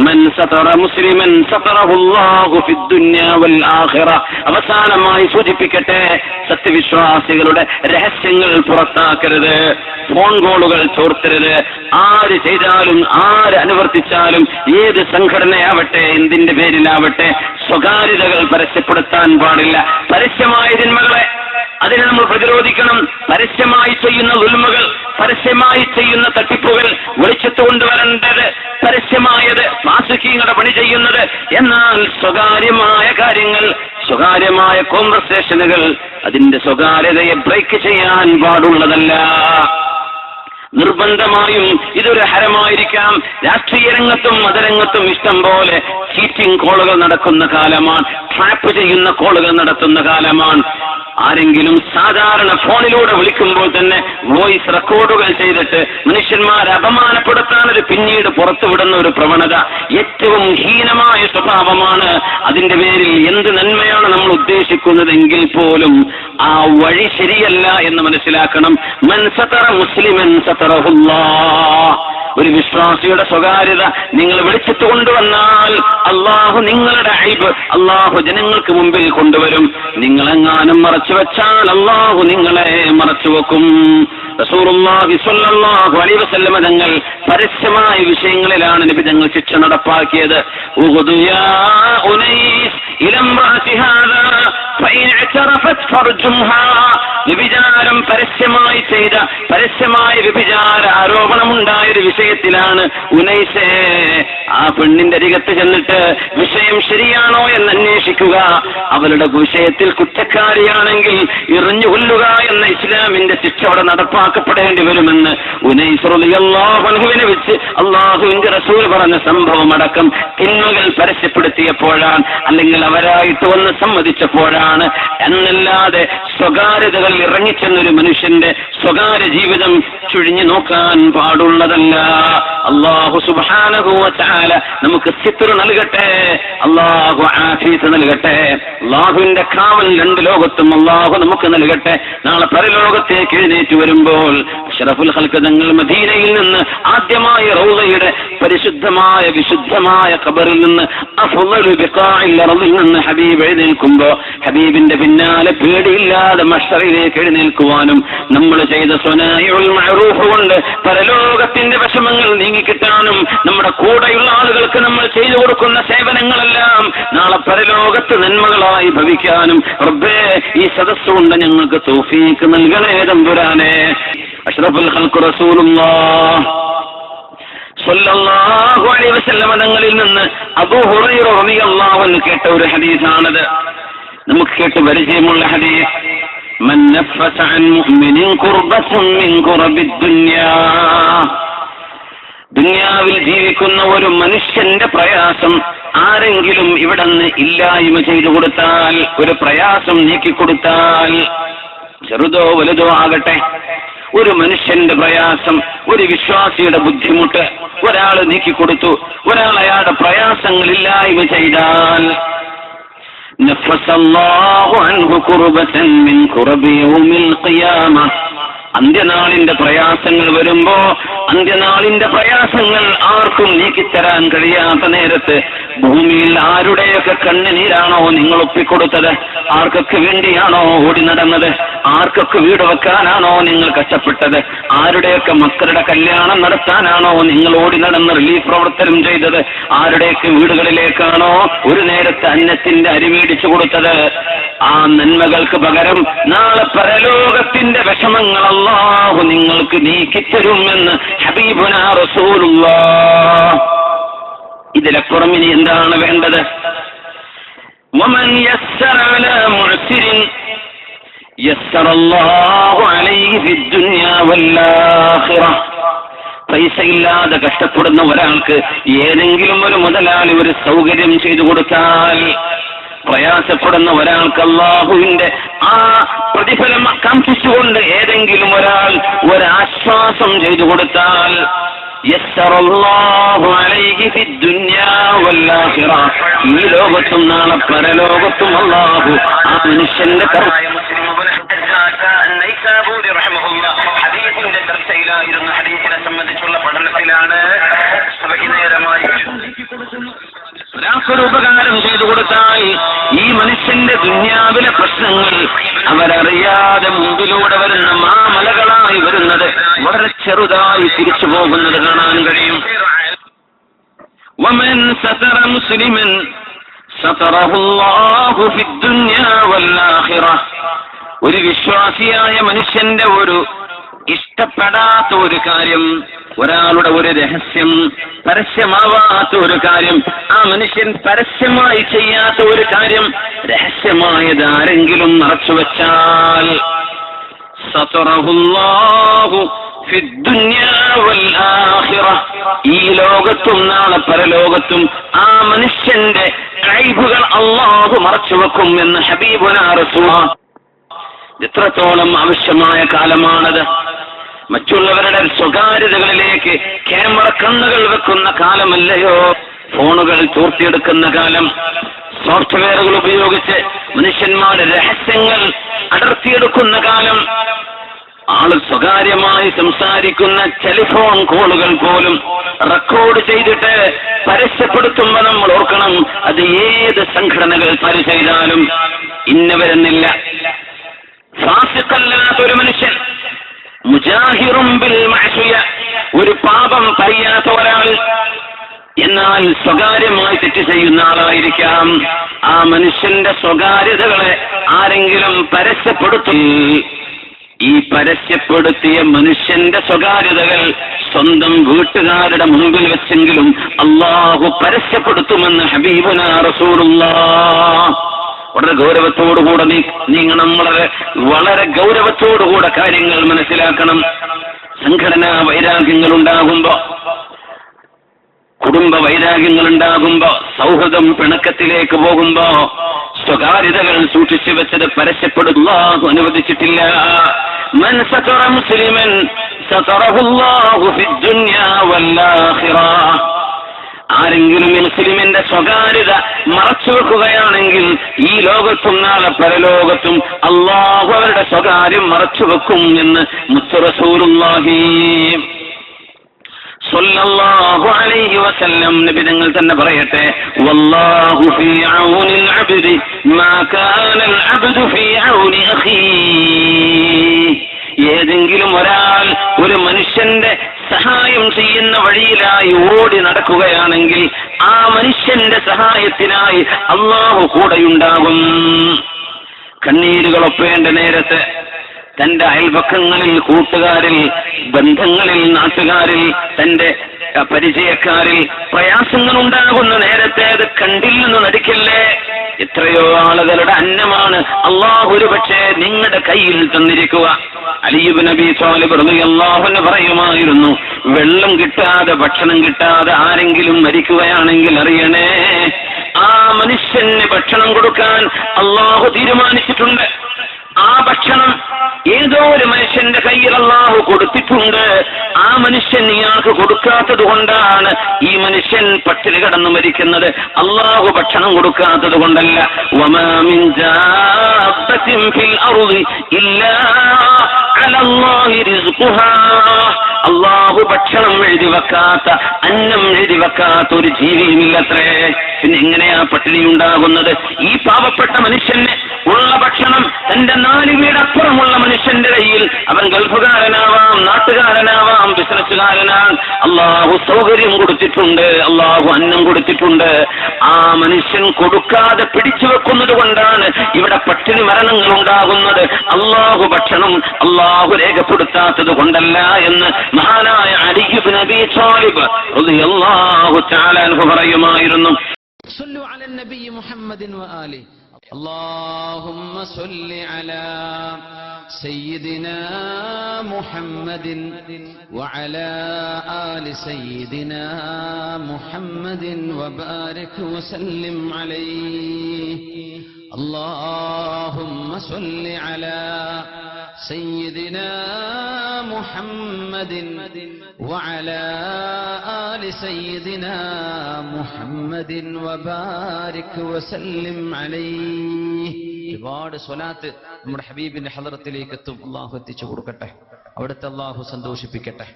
മൻ സതറ മുസ്ലിമൻ സതറഹുല്ലാഹു ഫിദ്ദുനിയ വൽ ആഖിറ. അവസാനമായി സൂചിപ്പിക്കട്ടെ, സത്യവിശ്വാസികളുടെ രഹസ്യങ്ങൾ പുറത്താക്കരുത്, ഫോൺ കോളുകൾ ചോർത്തരുത്. ആര് ചെയ്താലും ആര് അനുവർത്തിച്ചാലും ഏത് സംഘടനയാവട്ടെ എന്തിന്റെ പേരിലാവട്ടെ സ്വകാര്യതകൾ പരസ്യപ്പെടുത്താൻ പാടില്ല. പരസ്യമായ തിന്മകളെ അതിനെ നമ്മൾ പ്രതിരോധിക്കണം. പരസ്യമായി ചെയ്യുന്ന ദുൽമകൾ, പരസ്യമായി ചെയ്യുന്ന തട്ടിപ്പുകൾ വെളിച്ചത്ത് കൊണ്ടുവരേണ്ടത് പരസ്യമായത്, ഫാസിഖീങ്ങളുടെ പണി ചെയ്യുന്നത്. എന്നാൽ സ്വകാര്യമായ കാര്യങ്ങൾ, സ്വകാര്യമായ കോൺവെർസേഷനുകൾ അതിന്റെ സ്വകാര്യതയെ ബ്രേക്ക് ചെയ്യാൻ പാടുള്ളതല്ല. നിർബന്ധമായും ഇതൊരു ഹരമായിരിക്കാം. രാഷ്ട്രീയ രംഗത്തും മതരംഗത്തും ഇഷ്ടം പോലെ ചീറ്റിംഗ് കോളുകൾ നടക്കുന്ന കാലമാണ്, ട്രാപ്പ് ചെയ്യുന്ന കോളുകൾ നടത്തുന്ന കാലമാണ്. ആരെങ്കിലും സാധാരണ ഫോണിലൂടെ വിളിക്കുമ്പോൾ തന്നെ വോയിസ് റെക്കോർഡുകൾ ചെയ്തിട്ട് മനുഷ്യന്മാരെ അപമാനപ്പെടുത്താൻ അത് പിന്നീട് പുറത്തുവിടുന്ന ഒരു പ്രവണത ഏറ്റവും ഹീനമായ സ്വഭാവമാണ്. അതിന്റെ പേരിൽ എന്ത് നന്മയാണ് നമ്മൾ ഉദ്ദേശിക്കുന്നതെങ്കിൽ പോലും ആ വഴി ശരിയല്ല എന്ന് മനസ്സിലാക്കണം. മൻ സതറ മുസ്ലിമൻ സതറഹുല്ലാഹ്. ഒരു വിശ്വാസിയുടെ സ്വകാര്യത നിങ്ങൾ വെളിച്ചത്ത് കൊണ്ടുവന്നാൽ അള്ളാഹു നിങ്ങളുടെ ഐബ് അള്ളാഹു ജനങ്ങൾക്ക് മുമ്പിൽ കൊണ്ടുവരും. നിങ്ങളെങ്ങാനും മറച്ചു വെച്ചാൽ അള്ളാഹു നിങ്ങളെ മറച്ചു വെക്കും. റസൂലുള്ളാഹി സ്വല്ലല്ലാഹു അലൈഹി വസല്ലം തങ്ങൾ പരസ്യമായ വിഷയങ്ങളിലാണ് നബി തങ്ങൾ ശിക്ഷ നടപ്പാക്കിയത്. ഉഖ്ദുയാ ഉനൈസ് ഇലംറഅതി ഹാദാ ഫഇൻ ഇഅ്തറഫത് ഫർജുഹാ. വ്യഭിചാരം പരസ്യമായി ചെയ്ത, പരസ്യമായ വ്യഭിചാര ആരോപണമുണ്ടായൊരു വിഷയത്തിലാണ് ഉനൈസേ ആ പെണ്ണിന്റെ അരികത്ത് ചെന്നിട്ട് വിഷയം ശരിയാണോ എന്ന് അന്വേഷിക്കുക. അവളുടെ വിഷയത്തിൽ കുറ്റക്കാരിയാണെങ്കിൽ എറിഞ്ഞു കൊല്ലുക എന്ന ഇസ്ലാമിന്റെ ശിക്ഷ അവിടെ നടപ്പാക്കപ്പെടേണ്ടി വരുമെന്ന് ഉനൈസ് റളിയല്ലാഹു അൻഹുവിനെ വെച്ച് അള്ളാഹുവിന്റെ റസൂൽ പറഞ്ഞ സംഭവം അടക്കം തിന്മകൾ പരസ്യപ്പെടുത്തിയപ്പോഴാണ്, അല്ലെങ്കിൽ അവരായിട്ട് വന്ന് സമ്മതിച്ചപ്പോഴാണ്. എന്നല്ലാതെ സ്വകാര്യതകൾ ഇറങ്ങിച്ചെന്നൊരു മനുഷ്യന്റെ സ്വകാര്യ ജീവിതം ചുഴിഞ്ഞു നോക്കാൻ പാടുള്ളതല്ല. അല്ലാഹു സുബ്ഹാനഹു വ തആല നമുക്ക് സിത്ർ നൽകട്ടെ, അല്ലാഹു ആഫിയത്ത് നൽകട്ടെ. അല്ലാഹുവിന്റെ കാവൽ രണ്ട് ലോകത്തും അല്ലാഹു നമുക്ക് നൽകട്ടെ. നാളെ പരലോകത്തേക്ക് എഴുന്നേറ്റ് വരുമ്പോൾ അഷ്റഫുൽ ഖൽഖ് തങ്ങൾ മദീനയിൽ നിന്ന് ആദ്യമായി റൗളയുടെ പരിശുദ്ധമായ വിശുദ്ധമായ ഖബറിൽ നിന്ന് അഫ്ളലു ബിഖാഇൽ അർദിൽ നിന്ന് ഹബീബ് എഴുന്നേൽക്കുമ്പോൾ ഹബീബിന്റെ പിന്നാലെ പേടിയില്ലാതെ മഹ്ശറിലേക്ക് എഴുന്നേൽക്കുവാനും നമ്മൾ ചെയ്ത സ്വനായുൽ മഅറൂഫ് കൊണ്ട് പരലോകത്തിന്റെ വിഷമങ്ങൾ നീങ്ങിക്കിട്ടാനും നമ്മുടെ കൂടെയുള്ള ആളുകൾക്ക് നമ്മൾ ചെയ്തു കൊടുക്കുന്ന സേവനങ്ങളെല്ലാം നാളെ പരലോകത്ത് നന്മകളായി ഭവിക്കാനും റബ്ബേ ഈ സദസ്സുകൊണ്ട് ഞങ്ങൾക്ക് തൗഫീഖ് നൽകണേ തമ്പുരാനെ. അഷ്റഫുൽ ഖൽഖ് റസൂലുള്ളാഹ് സ്വല്ലല്ലാഹു അലൈഹി വസല്ലം തങ്ങളിൽ നിന്ന് അബൂ ഹുറൈറ റളിയല്ലാഹു അൻഹു കേട്ട ഒരു ഹദീസാണത്. നമുക്ക് കേട്ട് പരിചയമുള്ള ഹദീസ്. മൻ നഫസ അൻ മുഅ്മിനിൻ ഖുർബത്തുൻ മിൻ ഖുറബിദ് ദുനിയാ. ദുനിയാവിൽ ജീവിക്കുന്ന ഒരു മനുഷ്യന്റെ പ്രയാസം ആരെങ്കിലും ഇവിടുന്ന് ഇല്ലായ്മ ചെയ്തു കൊടുത്താൽ, ഒരു പ്രയാസം നീക്കിക്കൊടുത്താൽ, ചെറുതോ വലുതോ ആകട്ടെ, ഒരു മനുഷ്യന്റെ പ്രയാസം, ഒരു വിശ്വാസിയുടെ ബുദ്ധിമുട്ട് ഒരാൾ നീക്കിക്കൊടുത്തു, ഒരാൾ അയാളുടെ പ്രയാസങ്ങൾ ഇല്ലായ്മ ചെയ്താൽ നഫസല്ലാഹു അൻഹു ഖുർബതൻ മിൻ ഖുറബി യൗമിൽ ഖിയാമ. അന്ത്യനാളിന്റെ പ്രയാസങ്ങൾ വരുമ്പോ, അന്ത്യനാളിന്റെ പ്രയാസങ്ങൾ ആർക്കും നീക്കിത്തരാൻ കഴിയാത്ത നേരത്ത് ഭൂമിയിൽ ആരുടെയൊക്കെ കണ്ണുനീരാണോ നിങ്ങൾ ഒപ്പിക്കൊടുത്തത്, ആർക്കൊക്കെ വേണ്ടിയാണോ ഓടി നടന്നത്, ആർക്കൊക്കെ വീട് വെക്കാനാണോ നിങ്ങൾ കഷ്ടപ്പെട്ടത്, ആരുടെയൊക്കെ മക്കളുടെ കല്യാണം നടത്താനാണോ നിങ്ങൾ ഓടി നടന്ന് റിലീഫ് പ്രവർത്തനം ചെയ്തത്, ആരുടെയൊക്കെ വീടുകളിലേക്കാണോ ഒരു നേരത്തെ അന്നത്തിന്റെ അരി മേടിച്ചു കൊടുത്തത്, ആ നന്മകൾക്ക് പകരം നാളെ പരലോകത്തിന്റെ വിഷമങ്ങൾ അല്ലാഹു നിങ്ങൾക്ക് നീക്കിത്തരുമെന്ന് ഹബീബുനാ റസൂലുള്ളാഹ്. ഇതിലപ്പുറം ഇനി എന്താണ് വേണ്ടത്? വമൻ യസ്സറ അലാ മുഅ്സിരിൻ യസ്സറല്ലാഹു അലൈഹി ഫിദ്ദുനിയാ വൽ ആഖിറ. പൈസ ഇല്ലാതെ കഷ്ടപ്പെടുന്ന ഒരാൾക്ക് ഏതെങ്കിലും ഒരു മുതലാളി ഒരു സൗകര്യം ചെയ്തു കൊടുത്താൽ, പ്രയാസപ്പെടുന്ന ഒരാൾക്ക് അല്ലാഹുവിന്റെ ആ പ്രതിഫലം കാംക്ഷിച്ചുകൊണ്ട് ഏതെങ്കിലും ഒരാൾ ഒരാശ്വാസം ചെയ്തു കൊടുത്താൽ യസ്സറല്ലാഹു അലൈഹി ഫിദ്ദുനിയാ വൽ ആഖിറ. ഈ ലോകത്തും നാളെ പരലോകത്തും അല്ലാഹു ആ മനുഷ്യന്റെ ഹദീസിന്റെ ചർച്ചയിലായിരുന്നു. ഹദീസിനെ സംബന്ധിച്ചുള്ള പഠനത്തിലാണ് വൈകുന്നേരമായി ഒരാൾക്കൊരു ഉപകാരം ചെയ്തു കൊടുത്താൽ ഈ മനുഷ്യന്റെ ദുന്യാവിലെ പ്രശ്നങ്ങൾ അവരറിയാതെ മുമ്പിലൂടെ വരുന്ന മാമലകളായി വരുന്നത് വളരെ ചെറുതായി തിരിച്ചു പോകുന്നത് കാണാൻ കഴിയും. വമൻ സതറ മുസ്ലിമൻ സതറഹു അല്ലാഹു ഫിദ്ദുനിയാ വൽആഖിറ. ഒരു വിശ്വാസിയായ മനുഷ്യന്റെ ഒരു ഇഷ്ടപ്പെടാത്ത ഒരു കാര്യം, ഒരാളുടെ ഒരു രഹസ്യം പരസ്യമാവാത്ത ഒരു കാര്യം, ആ മനുഷ്യൻ പരസ്യമായി ചെയ്യാത്ത ഒരു കാര്യം രഹസ്യമായത് ആരെങ്കിലും മറച്ചുവെച്ചാൽ സതറഹുല്ലാഹു ഫിദ്ദുനിയാ വൽആഖിറ, ഈ ലോകത്തും നാളെ പരലോകത്തും ആ മനുഷ്യന്റെ ഐബുകൾ അല്ലാഹു മറച്ചുവെക്കും എന്ന് ഹബീബുനാ റസൂലുള്ളാഹ്. എത്രത്തോളം ആവശ്യമായ കാലമാണത്. മറ്റുള്ളവരുടെ സ്വകാര്യതകളിലേക്ക് ക്യാമറ കണ്ണുകൾ വെക്കുന്ന കാലമല്ലയോ, ഫോണുകൾ ചോർത്തിയെടുക്കുന്ന കാലം, സോഫ്റ്റ്വെയറുകൾ ഉപയോഗിച്ച് മനുഷ്യന്മാരുടെ രഹസ്യങ്ങൾ അടർത്തിയെടുക്കുന്ന കാലം, ആള് സ്വകാര്യമായി സംസാരിക്കുന്ന ടെലിഫോൺ കോളുകൾ പോലും റെക്കോർഡ് ചെയ്തിട്ട് പരസ്യപ്പെടുത്തുമ്പോ നമ്മൾ ഓർക്കണം, അത് ഏത് സംഘടനകൾ ചെയ്താലും ഇന്നവരെന്നില്ല. ഫാസിഖല്ലാത്തൊരു മനുഷ്യൻ, മുജാഹിറും ബിൽ മഅസിയ, ഒരു പാപം പറയാത്ത ഒരാൾ, എന്നാൽ സ്വകാര്യമായി തെറ്റ് ചെയ്യുന്ന ആളായിരിക്കാം. ആ മനുഷ്യന്റെ സ്വകാര്യതകളെ ആരെങ്കിലും പരസ്യപ്പെടുത്തി, ഈ പരസ്യപ്പെടുത്തിയ മനുഷ്യന്റെ സ്വകാര്യതകൾ സ്വന്തം വീട്ടുകാരുടെ മുമ്പിൽ വെച്ചെങ്കിലും അല്ലാഹു പരസ്യപ്പെടുത്തുമെന്ന് ഹബീബുനാ റസൂലുള്ളാഹ്. വളരെ ഗൗരവത്തോടുകൂടെ നീങ്ങണം, വളരെ ഗൗരവത്തോടുകൂടെ കാര്യങ്ങൾ മനസ്സിലാക്കണം. സംഘടനാ വൈരാഗ്യങ്ങൾ ഉണ്ടാകുമ്പോ, കുടുംബ വൈരാഗ്യങ്ങൾ ഉണ്ടാകുമ്പോ, സൗഹൃദം പിണക്കത്തിലേക്ക് പോകുമ്പോ സ്വകാര്യതകൾ സൂക്ഷിച്ചു വെച്ചത് പരസ്യപ്പെടുല്ലാഹു അനുവദിച്ചിട്ടില്ല. മൻ സതറ മുസ്ലിമൻ സതറഹുല്ലാഹു ഫിദ്ദുനിയാ വൽആഖിറ. ആരെങ്കിലും മുസ്ലിമിന്റെ സ്വകാര്യത മറച്ചുവെക്കുകയാണെങ്കിൽ ഈ ലോകത്തും നാളെ പരലോകത്തും അല്ലാഹു അവരുടെ സ്വകാര്യം മറച്ചുവെക്കും എന്ന് മുത്ത് റസൂലുള്ളാഹി സ്വല്ലല്ലാഹു അലൈഹി വസല്ലം നബി തങ്ങൾ തന്നെ പറയട്ടെ, വല്ലാഹു ഫീ ഔനിൽ അബ്ദി മാ കാനൽ അബ്ദു ഫീ ഔനി അഖീഹി. ഏതെങ്കിലും ഒരാൾ ഒരു മനുഷ്യന്റെ സഹായം ചെയ്യുന്ന വഴിയിലായി ഓടി നടക്കുകയാണെങ്കിൽ ആ മനുഷ്യന്റെ സഹായത്തിനായി അല്ലാഹു കൂടെയുണ്ടാകും. കണ്ണീരുകൾ ഒപ്പേണ്ട നേരത്ത് തന്റെ അയൽപക്കങ്ങളിൽ, കൂട്ടുകാരിൽ, ബന്ധങ്ങളിൽ, നാട്ടുകാരിൽ, തന്റെ പരിചയക്കാരിൽ പ്രയാസങ്ങൾ ഉണ്ടാകുന്ന നേരത്തെ അത് കണ്ടില്ലെന്ന് നടിക്കല്ലേ. എത്രയോ ആളുകളുടെ അന്നമാണ് അല്ലാഹു ഒരുപക്ഷെ നിങ്ങളുടെ കയ്യിൽ തന്നിരിക്കുക. അലി ഇബ്നു അബീ ത്വാലിബ് റളിയല്ലാഹു അൻഹു പറയുമായിരുന്നു, വെള്ളം കിട്ടാതെ, ഭക്ഷണം കിട്ടാതെ ആരെങ്കിലും മരിക്കുകയാണെങ്കിൽ അറിയണേ, ആ മനുഷ്യന് ഭക്ഷണം കൊടുക്കാൻ അല്ലാഹു തീരുമാനിച്ചിട്ടുണ്ട്. ആ ഭക്ഷണം ഏതോ ഒരു മനുഷ്യന്റെ കയ്യിൽ അല്ലാഹു കൊടുത്തിട്ടുണ്ട്. ആ മനുഷ്യൻ ഇയാൾക്ക് കൊടുക്കാത്തത് കൊണ്ടാണ് ഈ മനുഷ്യൻ പട്ടിണി കിടന്നു മരിക്കുന്നത്, അല്ലാഹു ഭക്ഷണം കൊടുക്കാത്തത് കൊണ്ടല്ല. വമാ മിൻ ജാബത്തിൻ ഫിൽ അർളി ഇല്ലാ അലല്ലാഹി റിസ്ഖുഹാ. അല്ലാഹു ഭക്ഷണം എഴുതി വെക്കാത്ത, അന്നം എഴുതി വെക്കാത്ത ഒരു ജീവിയുമില്ലത്രേ. പിന്നെ എങ്ങനെയാ പട്ടിണി ഉണ്ടാകുന്നത്? ഈ പാവപ്പെട്ട മനുഷ്യന് ഉള്ള ഭക്ഷണം തന്റെ 4 വീടപ്പുറമുള്ള മനുഷ്യന്റെ കയ്യിൽ, അവൻ ഗൾഫുകാരനാവാം, നാട്ടുകാരനാവാം, ബിസിനസ്സുകാരനാണ്, അല്ലാഹു സൗകര്യം കൊടുത്തിട്ടുണ്ട്, അല്ലാഹു അന്നം കൊടുത്തിട്ടുണ്ട്. ആ മനുഷ്യൻ കൊടുക്കാതെ പിടിച്ചു വെക്കുന്നത് കൊണ്ടാണ് ഇവിടെ പട്ടിണി മരണങ്ങൾ ഉണ്ടാകുന്നത്. അല്ലാഹു ഭക്ഷണം അല്ലാഹു രേഖപ്പെടുത്താത്തത് കൊണ്ടല്ല എന്ന് മഹാനായ അലി ഇബ്നു അബീ ത്വാലിബ് റളിയല്ലാഹു തആല അൻഹു പറയുമായിരുന്നു. صلوا على النبي محمد وآله. اللهم صل على سيدنا محمد وعلى آل سيدنا محمد وبارك وسلم عليه. اللهم صل على سيدنا محمد وعلى آل سيدنا محمد وبارك وسلم عليه. ഒരുപാട് സ്വലാത്ത് നമ്മുടെ ഹബീബിന്റെ ഹളറത്തിലേക്ക് എത്തും. അല്ലാഹു എത്തിച്ചു കൊടുക്കട്ടെ, അവിടുത്തെ അല്ലാഹു സന്തോഷിപ്പിക്കട്ടെ.